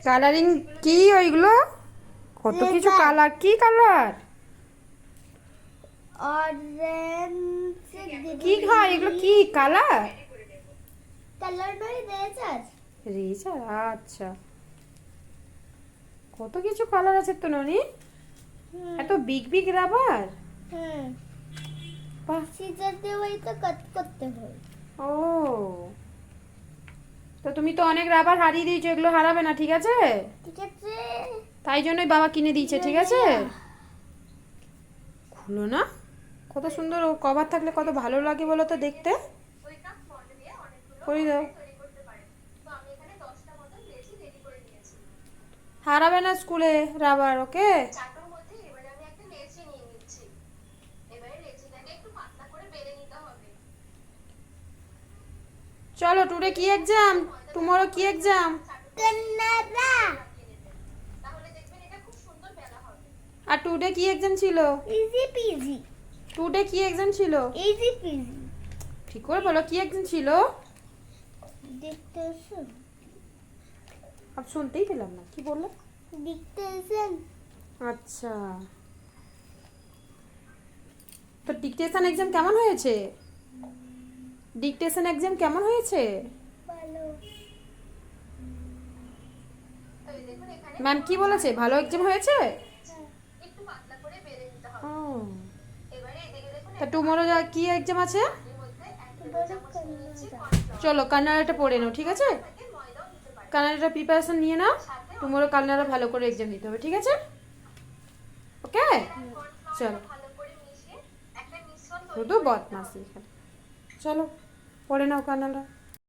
Colouring কি ওইগুলো? কত কিছু কালার, কি কালার? অরেঞ্জ কি হয় এগুলো, কি কালার? কালার নয় রেজার। রেজার, আচ্ছা। কত কিছু কালার আছে তো ননি। এত বিগ বিগ রাবার। হুম, বাহ। সিজার দিয়ে ওইটা কাট করতে হয়। ও, তো তুমি তো অনেক রাবার হারিয়ে দিয়েছো, এগুলো হারাবে না, ঠিক আছে? ঠিক আছে। তাই জন্যই বাবা কিনে দিয়েছে, ঠিক আছে? খুলো না, কত সুন্দর কভার থাকলে কত ভালো লাগে বলো তো দেখতে। করে দাও। হারাবে না স্কুলে রাবার, ওকে? চলো, টুডে কি এক্সাম? টুমরো কি এক্সাম? কান্নাড়া। আর টুডে কি এক্সাম ছিল? Easy PG. টুডে কি এক্সাম ছিল? Easy PG. ঠিক করে বলো, কি এক্সাম ছিল? ডিকটেশন। আব শুনতেই পেলাম না, কি বললে? ডিকটেশন। আচ্ছা, তো ডিকটেশন এক্সাম কেমন হয়েছে? ডিকটেশন এক্সাম কেমন হয়েছে? ভালো। ম্যাম কি বলেছে, ভালো এক্সাম হয়েছে? ও, তা টুমরো কি এক্সাম আছে? চলো কান্নাড়াটা পড়ে নাও, ঠিক আছে? কান্নাড়াটা প্রিপারেশন নিয়ে নাও, টুমরো কান্নাড়া ভালো করে এক্সাম দিতে হবে, ঠিক আছে? ওকে, চলো। শুধু বদমাসি এখানে। চলো পড়ে নাও কান্নাড়া।